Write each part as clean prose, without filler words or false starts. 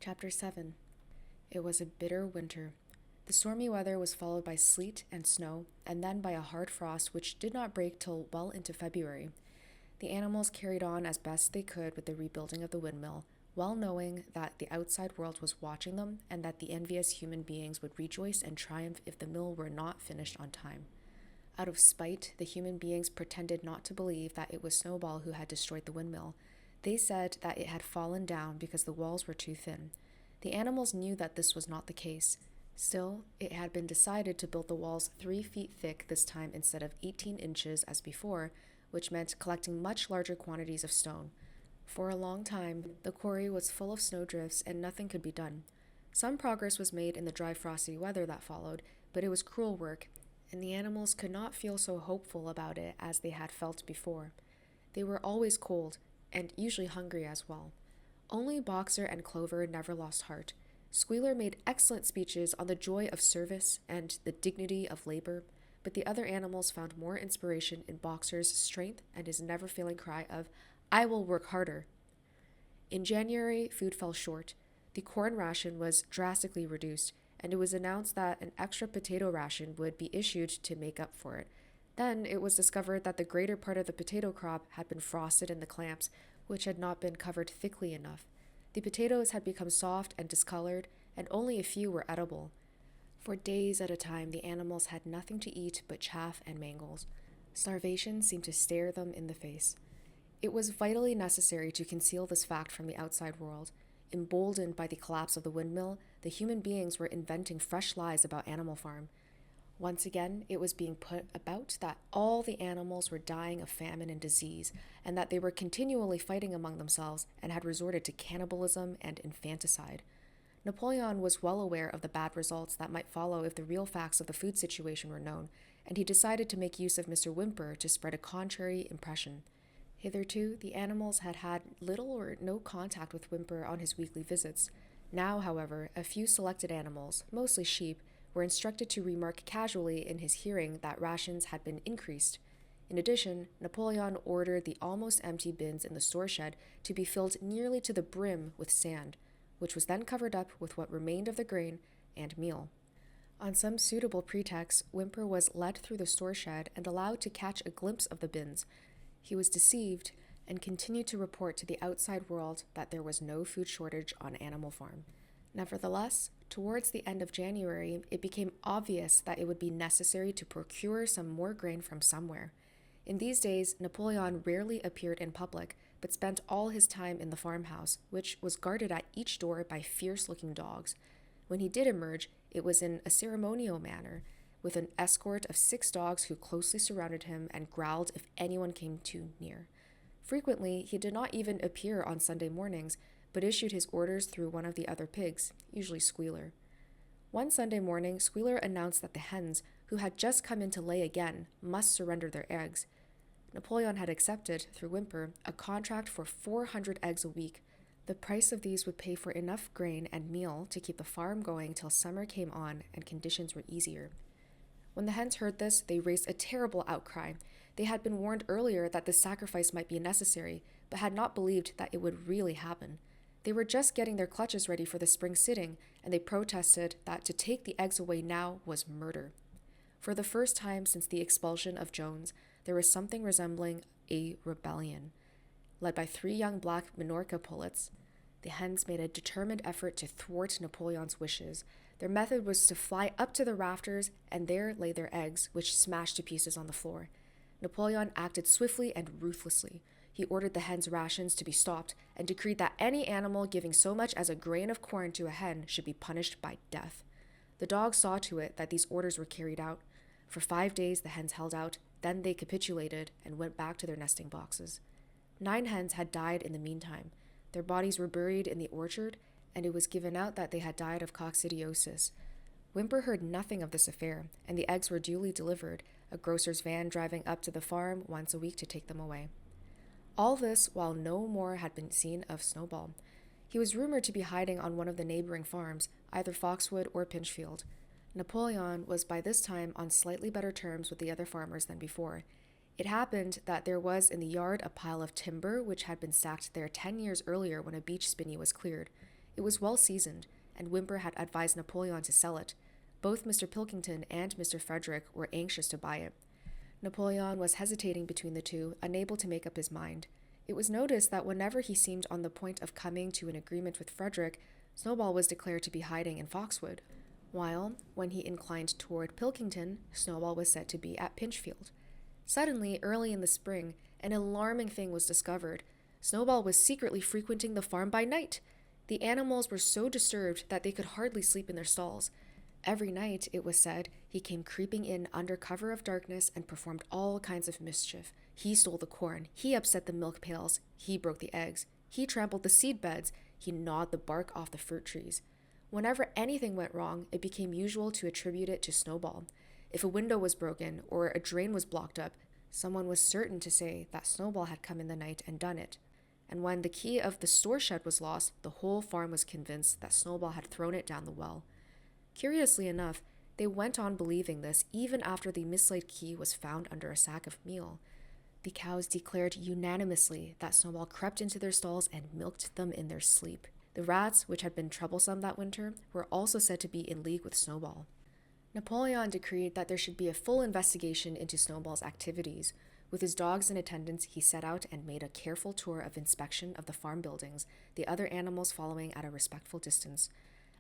Chapter 7. It was a bitter winter. The stormy weather was followed by sleet and snow, and then by a hard frost which did not break till well into February. The animals carried on as best they could with the rebuilding of the windmill, well knowing that the outside world was watching them and that the envious human beings would rejoice and triumph if the mill were not finished on time. Out of spite, the human beings pretended not to believe that it was Snowball who had destroyed the windmill. They said that it had fallen down because the walls were too thin. The animals knew that this was not the case. Still, it had been decided to build the walls 3 feet thick this time instead of 18 inches as before, which meant collecting much larger quantities of stone. For a long time, the quarry was full of snowdrifts and nothing could be done. Some progress was made in the dry, frosty weather that followed, but it was cruel work, and the animals could not feel so hopeful about it as they had felt before. They were always cold, and usually hungry as well. Only Boxer and Clover never lost heart. Squealer made excellent speeches on the joy of service and the dignity of labor, but the other animals found more inspiration in Boxer's strength and his never-failing cry of, "I will work harder." In January, food fell short. The corn ration was drastically reduced, and it was announced that an extra potato ration would be issued to make up for it. Then it was discovered that the greater part of the potato crop had been frosted in the clamps, which had not been covered thickly enough. The potatoes had become soft and discolored, and only a few were edible. For days at a time, the animals had nothing to eat but chaff and mangles. Starvation seemed to stare them in the face. It was vitally necessary to conceal this fact from the outside world. Emboldened by the collapse of the windmill, the human beings were inventing fresh lies about Animal Farm. Once again, it was being put about that all the animals were dying of famine and disease, and that they were continually fighting among themselves and had resorted to cannibalism and infanticide. Napoleon was well aware of the bad results that might follow if the real facts of the food situation were known, and he decided to make use of Mr. Whymper to spread a contrary impression. Hitherto, the animals had had little or no contact with Whymper on his weekly visits. Now, however, a few selected animals, mostly sheep, were instructed to remark casually in his hearing that rations had been increased. In addition, Napoleon ordered the almost empty bins in the store shed to be filled nearly to the brim with sand, which was then covered up with what remained of the grain and meal. On some suitable pretext, Whymper was led through the store shed and allowed to catch a glimpse of the bins. He was deceived and continued to report to the outside world that there was no food shortage on Animal Farm. Nevertheless, towards the end of January, it became obvious that it would be necessary to procure some more grain from somewhere. In these days, Napoleon rarely appeared in public, but spent all his time in the farmhouse, which was guarded at each door by fierce-looking dogs. When he did emerge, it was in a ceremonial manner, with an escort of 6 dogs who closely surrounded him and growled if anyone came too near. Frequently, he did not even appear on Sunday mornings, but issued his orders through one of the other pigs, usually Squealer. One Sunday morning, Squealer announced that the hens, who had just come in to lay again, must surrender their eggs. Napoleon had accepted, through Whymper, a contract for 400 eggs a week. The price of these would pay for enough grain and meal to keep the farm going till summer came on and conditions were easier. When the hens heard this, they raised a terrible outcry. They had been warned earlier that this sacrifice might be necessary, but had not believed that it would really happen. They were just getting their clutches ready for the spring sitting, and they protested that to take the eggs away now was murder. For the first time since the expulsion of Jones, there was something resembling a rebellion. Led by 3 young black Minorca pullets, the hens made a determined effort to thwart Napoleon's wishes. Their method was to fly up to the rafters and there lay their eggs, which smashed to pieces on the floor. Napoleon acted swiftly and ruthlessly. He ordered the hens' rations to be stopped and decreed that any animal giving so much as a grain of corn to a hen should be punished by death. The dogs saw to it that these orders were carried out. For 5 days the hens held out, then they capitulated and went back to their nesting boxes. 9 hens had died in the meantime. Their bodies were buried in the orchard, and it was given out that they had died of coccidiosis. Whymper heard nothing of this affair, and the eggs were duly delivered, a grocer's van driving up to the farm once a week to take them away. All this while no more had been seen of Snowball. He was rumored to be hiding on one of the neighboring farms, either Foxwood or Pinchfield. Napoleon was by this time on slightly better terms with the other farmers than before. It happened that there was in the yard a pile of timber which had been stacked there 10 years earlier when a beech spinney was cleared. It was well seasoned, and Whymper had advised Napoleon to sell it. Both Mr. Pilkington and Mr. Frederick were anxious to buy it. Napoleon was hesitating between the two, unable to make up his mind. It was noticed that whenever he seemed on the point of coming to an agreement with Frederick, Snowball was declared to be hiding in Foxwood, while, when he inclined toward Pilkington, Snowball was said to be at Pinchfield. Suddenly, early in the spring, an alarming thing was discovered. Snowball was secretly frequenting the farm by night. The animals were so disturbed that they could hardly sleep in their stalls. Every night, it was said, he came creeping in under cover of darkness and performed all kinds of mischief. He stole the corn, he upset the milk pails, he broke the eggs, he trampled the seed beds, he gnawed the bark off the fruit trees. Whenever anything went wrong, it became usual to attribute it to Snowball. If a window was broken or a drain was blocked up, someone was certain to say that Snowball had come in the night and done it. And when the key of the store shed was lost, the whole farm was convinced that Snowball had thrown it down the well. Curiously enough, they went on believing this even after the mislaid key was found under a sack of meal. The cows declared unanimously that Snowball crept into their stalls and milked them in their sleep. The rats, which had been troublesome that winter, were also said to be in league with Snowball. Napoleon decreed that there should be a full investigation into Snowball's activities. With his dogs in attendance, he set out and made a careful tour of inspection of the farm buildings, the other animals following at a respectful distance.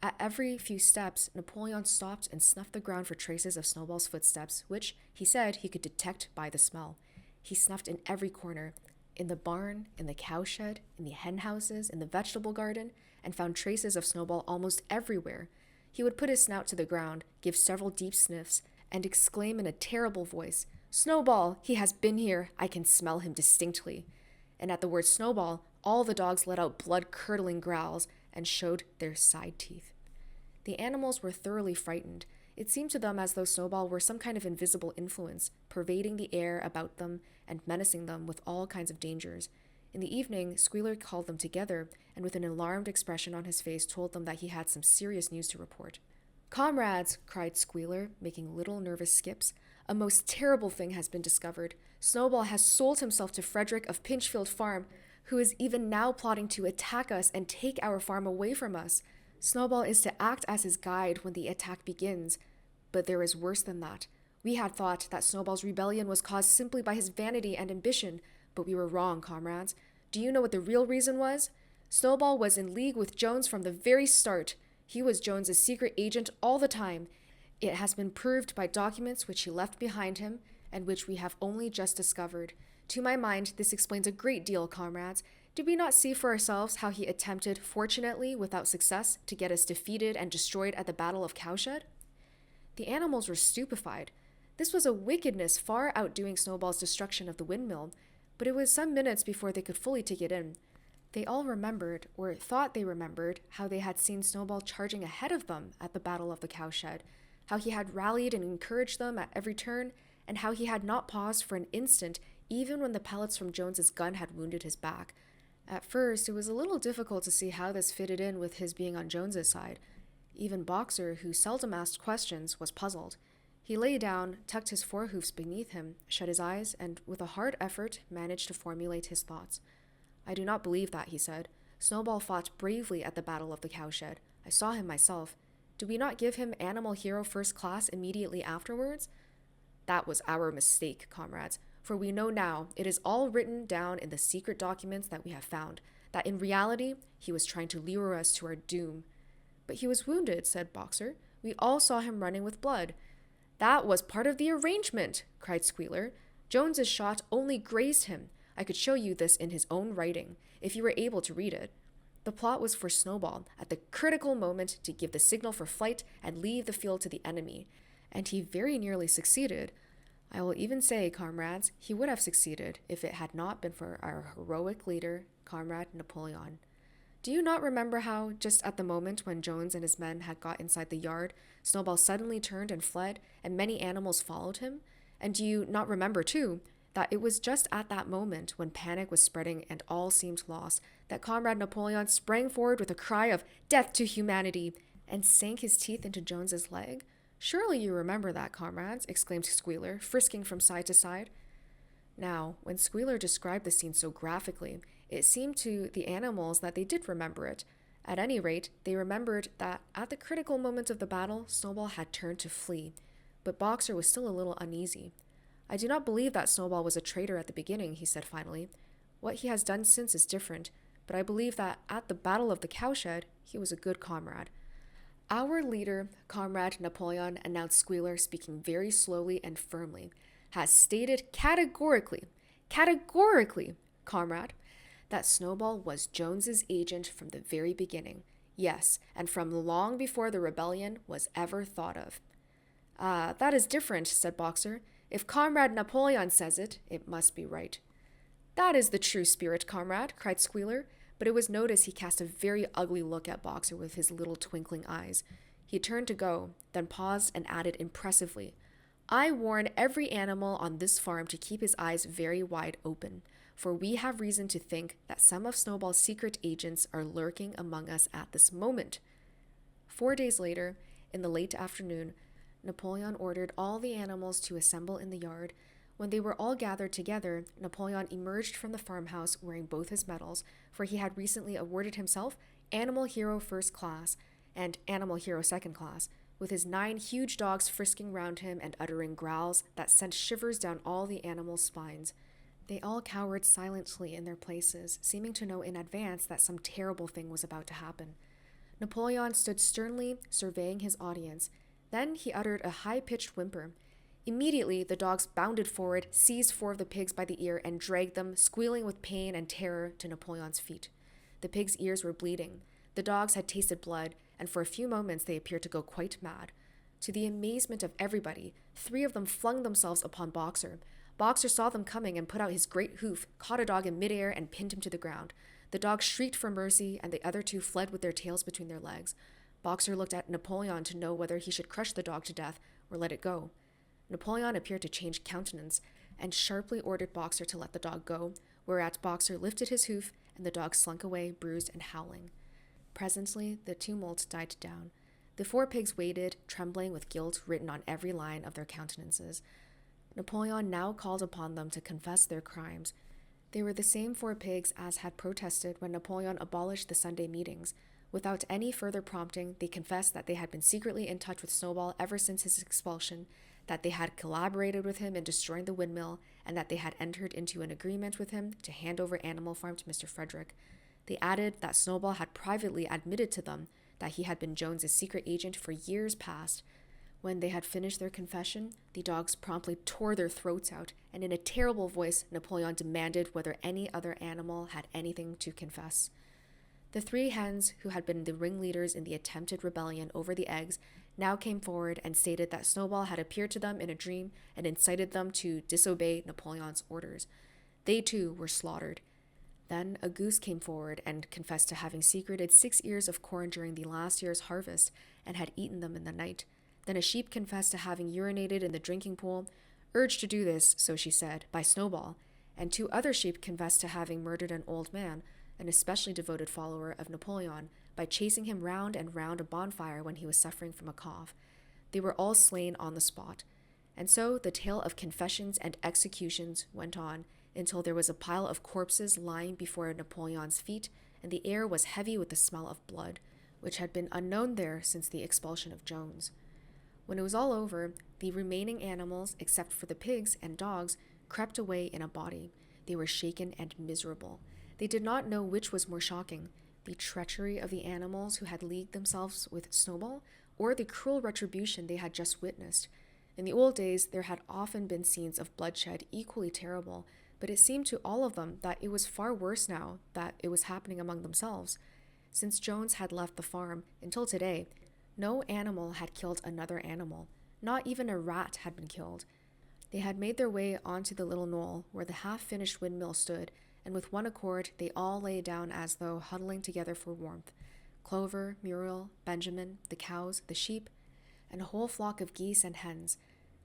At every few steps, Napoleon stopped and snuffed the ground for traces of Snowball's footsteps, which, he said, he could detect by the smell. He snuffed in every corner, in the barn, in the cowshed, in the hen houses, in the vegetable garden, and found traces of Snowball almost everywhere. He would put his snout to the ground, give several deep sniffs, and exclaim in a terrible voice, "Snowball! He has been here! I can smell him distinctly." And at the word Snowball, all the dogs let out blood-curdling growls and showed their side teeth. The animals were thoroughly frightened. It seemed to them as though Snowball were some kind of invisible influence, pervading the air about them and menacing them with all kinds of dangers. In the evening, Squealer called them together, and with an alarmed expression on his face told them that he had some serious news to report. "Comrades," cried Squealer, making little nervous skips, "a most terrible thing has been discovered. Snowball has sold himself to Frederick of Pinchfield Farm, who is even now plotting to attack us and take our farm away from us. Snowball is to act as his guide when the attack begins. But there is worse than that. We had thought that Snowball's rebellion was caused simply by his vanity and ambition, but we were wrong, comrades. Do you know what the real reason was? Snowball was in league with Jones from the very start. He was Jones's secret agent all the time. It has been proved by documents which he left behind him, and which we have only just discovered. To my mind, this explains a great deal, comrades. Did we not see for ourselves how he attempted, fortunately without success, to get us defeated and destroyed at the Battle of Cowshed?" The animals were stupefied. This was a wickedness far outdoing Snowball's destruction of the windmill, but it was some minutes before they could fully take it in. They all remembered, or thought they remembered, how they had seen Snowball charging ahead of them at the Battle of the Cowshed, how he had rallied and encouraged them at every turn, and how he had not paused for an instant even when the pellets from Jones's gun had wounded his back. At first, it was a little difficult to see how this fitted in with his being on Jones's side. Even Boxer, who seldom asked questions, was puzzled. He lay down, tucked his forehoofs beneath him, shut his eyes, and with a hard effort managed to formulate his thoughts. "I do not believe that," he said. "Snowball fought bravely at the Battle of the Cowshed. I saw him myself. Did we not give him Animal Hero First Class immediately afterwards? That was our mistake, comrades, for we know now, it is all written down in the secret documents that we have found, that in reality he was trying to lure us to our doom." "But he was wounded," said Boxer. "We all saw him running with blood." "That was part of the arrangement," cried Squealer. "Jones's shot only grazed him. I could show you this in his own writing, if you were able to read it. The plot was for Snowball, at the critical moment, to give the signal for flight and leave the field to the enemy, and he very nearly succeeded. I will even say, comrades, he would have succeeded if it had not been for our heroic leader, Comrade Napoleon. Do you not remember how, just at the moment when Jones and his men had got inside the yard, Snowball suddenly turned and fled, and many animals followed him? And do you not remember, too, that it was just at that moment, when panic was spreading and all seemed lost, that Comrade Napoleon sprang forward with a cry of "Death to humanity!" and sank his teeth into Jones's leg? Surely you remember that, comrades, exclaimed Squealer, frisking from side to side. Now, when Squealer described the scene so graphically, it seemed to the animals that they did remember it. At any rate, they remembered that at the critical moment of the battle, Snowball had turned to flee, but Boxer was still a little uneasy. I do not believe that Snowball was a traitor at the beginning, he said finally. What he has done since is different, but I believe that at the Battle of the Cowshed, he was a good comrade. Our leader, Comrade Napoleon, announced Squealer, speaking very slowly and firmly, has stated categorically, comrade, that Snowball was Jones's agent from the very beginning. Yes, and from long before the rebellion was ever thought of. Ah, that is different, said Boxer. If Comrade Napoleon says it, it must be right. That is the true spirit, comrade, cried Squealer, but it was noticed he cast a very ugly look at Boxer with his little twinkling eyes. He turned to go, then paused and added impressively, I warn every animal on this farm to keep his eyes very wide open, for we have reason to think that some of Snowball's secret agents are lurking among us at this moment. 4 days later, in the late afternoon, Napoleon ordered all the animals to assemble in the yard. When they were all gathered together, Napoleon emerged from the farmhouse wearing both his medals, for he had recently awarded himself Animal Hero First Class and Animal Hero Second Class, with his 9 huge dogs frisking round him and uttering growls that sent shivers down all the animals' spines. They all cowered silently in their places, seeming to know in advance that some terrible thing was about to happen. Napoleon stood sternly surveying his audience. Then he uttered a high-pitched whimper. Immediately, the dogs bounded forward, seized 4 of the pigs by the ear, and dragged them, squealing with pain and terror, to Napoleon's feet. The pigs' ears were bleeding. The dogs had tasted blood, and for a few moments they appeared to go quite mad. To the amazement of everybody, 3 of them flung themselves upon Boxer. Boxer saw them coming and put out his great hoof, caught a dog in midair, and pinned him to the ground. The dog shrieked for mercy, and the other 2 fled with their tails between their legs. Boxer looked at Napoleon to know whether he should crush the dog to death or let it go. Napoleon appeared to change countenance and sharply ordered Boxer to let the dog go, whereat Boxer lifted his hoof and the dog slunk away, bruised and howling. Presently, the tumult died down. The 4 pigs waited, trembling with guilt written on every line of their countenances. Napoleon now called upon them to confess their crimes. They were the same 4 pigs as had protested when Napoleon abolished the Sunday meetings. Without any further prompting, they confessed that they had been secretly in touch with Snowball ever since his expulsion, that they had collaborated with him in destroying the windmill, and that they had entered into an agreement with him to hand over Animal Farm to Mr. Frederick. They added that Snowball had privately admitted to them that he had been Jones's secret agent for years past. When they had finished their confession, the dogs promptly tore their throats out, and in a terrible voice, Napoleon demanded whether any other animal had anything to confess. The 3 hens, who had been the ringleaders in the attempted rebellion over the eggs, now came forward and stated that Snowball had appeared to them in a dream and incited them to disobey Napoleon's orders. They too were slaughtered. Then a goose came forward and confessed to having secreted 6 ears of corn during the last year's harvest and had eaten them in the night. Then a sheep confessed to having urinated in the drinking pool, urged to do this, so she said, by Snowball, and 2 other sheep confessed to having murdered an old man, an especially devoted follower of Napoleon, by chasing him round and round a bonfire when he was suffering from a cough. They were all slain on the spot. And so the tale of confessions and executions went on until there was a pile of corpses lying before Napoleon's feet, and the air was heavy with the smell of blood, which had been unknown there since the expulsion of Jones. When it was all over, the remaining animals, except for the pigs and dogs, crept away in a body. They were shaken and miserable. They did not know which was more shocking, the treachery of the animals who had leagued themselves with Snowball, or the cruel retribution they had just witnessed. In the old days, there had often been scenes of bloodshed equally terrible, but it seemed to all of them that it was far worse now that it was happening among themselves. Since Jones had left the farm, until today, no animal had killed another animal. Not even a rat had been killed. They had made their way onto the little knoll where the half-finished windmill stood, and with one accord they all lay down as though huddling together for warmth. Clover, Muriel, Benjamin, the cows, the sheep, and a whole flock of geese and hens.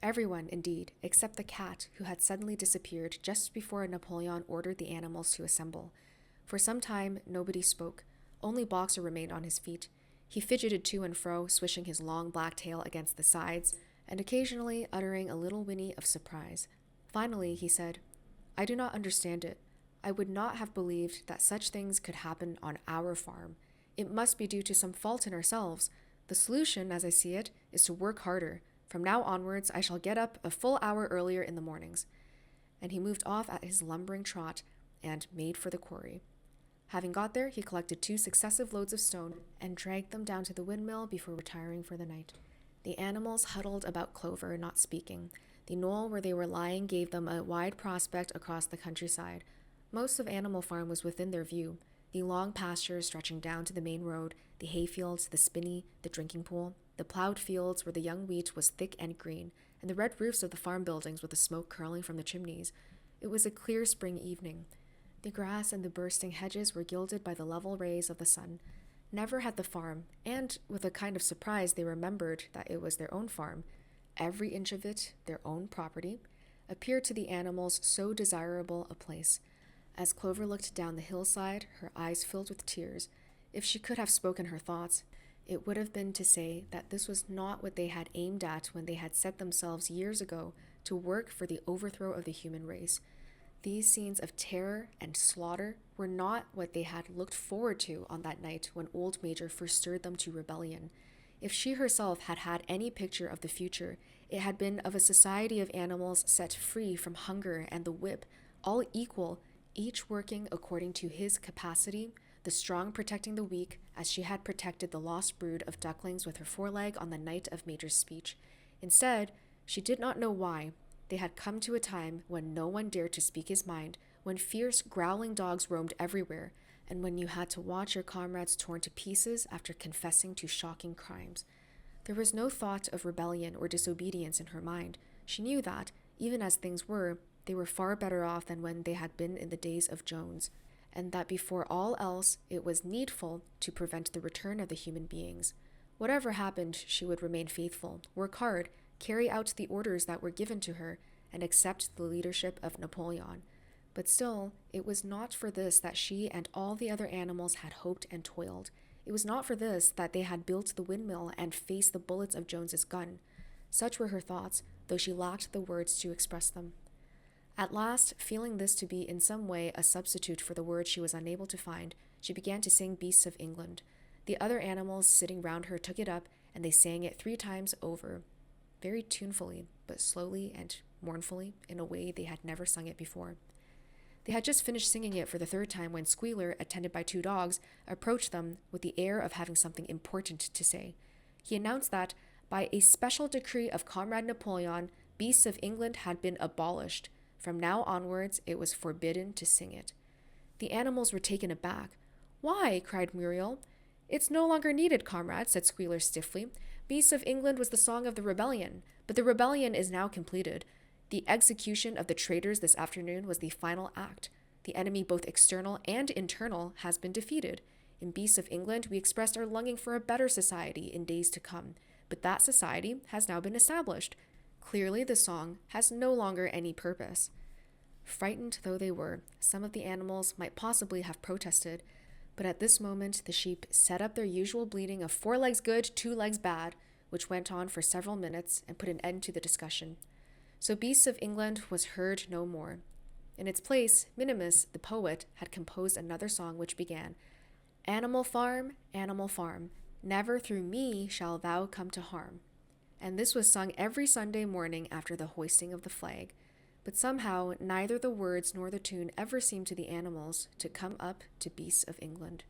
Everyone, indeed, except the cat, who had suddenly disappeared just before Napoleon ordered the animals to assemble. For some time nobody spoke. Only Boxer remained on his feet. He fidgeted to and fro, swishing his long black tail against the sides, and occasionally uttering a little whinny of surprise. Finally he said, "I do not understand it. I would not have believed that such things could happen on our farm." It must be due to some fault in ourselves. The solution, as I see it, is to work harder. From now onwards, I shall get up a full hour earlier in the mornings." And he moved off at his lumbering trot and made for the quarry. Having got there, he collected 2 successive loads of stone and dragged them down to the windmill before retiring for the night. The animals huddled about Clover, not speaking. The knoll where they were lying gave them a wide prospect across the countryside. Most of Animal Farm was within their view. The long pastures stretching down to the main road, the hayfields, the spinney, the drinking pool, the plowed fields where the young wheat was thick and green, and the red roofs of the farm buildings with the smoke curling from the chimneys. It was a clear spring evening. The grass and the bursting hedges were gilded by the level rays of the sun. Never had the farm, and with a kind of surprise they remembered that it was their own farm, every inch of it their own property, appeared to the animals so desirable a place. As Clover looked down the hillside, her eyes filled with tears. If she could have spoken her thoughts, it would have been to say that this was not what they had aimed at when they had set themselves years ago to work for the overthrow of the human race. These scenes of terror and slaughter were not what they had looked forward to on that night when Old Major first stirred them to rebellion. If she herself had had any picture of the future, it had been of a society of animals set free from hunger and the whip, all equal, each working according to his capacity, the strong protecting the weak, as she had protected the lost brood of ducklings with her foreleg on the night of Major's speech. Instead, she did not know why, they had come to a time when no one dared to speak his mind, when fierce, growling dogs roamed everywhere, and when you had to watch your comrades torn to pieces after confessing to shocking crimes. There was no thought of rebellion or disobedience in her mind. She knew that, even as things were, they were far better off than when they had been in the days of Jones, and that before all else it was needful to prevent the return of the human beings. Whatever happened, she would remain faithful, work hard, carry out the orders that were given to her, and accept the leadership of Napoleon. But still, it was not for this that she and all the other animals had hoped and toiled. It was not for this that they had built the windmill and faced the bullets of Jones's gun. Such were her thoughts, though she lacked the words to express them. At last, feeling this to be in some way a substitute for the word she was unable to find, she began to sing Beasts of England. The other animals sitting round her took it up, and they sang it 3 times over, very tunefully, but slowly and mournfully, in a way they had never sung it before. They had just finished singing it for the 3rd time when Squealer, attended by 2 dogs, approached them with the air of having something important to say. He announced that, by a special decree of Comrade Napoleon, Beasts of England had been abolished. From now onwards, it was forbidden to sing it. The animals were taken aback. "Why?" cried Muriel. "It's no longer needed, comrade," said Squealer stiffly. "Beasts of England was the song of the rebellion, but the rebellion is now completed. The execution of the traitors this afternoon was the final act. The enemy, both external and internal, has been defeated. In Beasts of England, we expressed our longing for a better society in days to come, but that society has now been established. Clearly, the song has no longer any purpose." Frightened though they were, some of the animals might possibly have protested, but at this moment the sheep set up their usual bleating of 4 legs good, 2 legs bad, which went on for several minutes and put an end to the discussion. So Beasts of England was heard no more. In its place, Minimus, the poet, had composed another song which began, Animal Farm, never through me shall thou come to harm." And this was sung every Sunday morning after the hoisting of the flag. But somehow neither the words nor the tune ever seemed to the animals to come up to Beasts of England.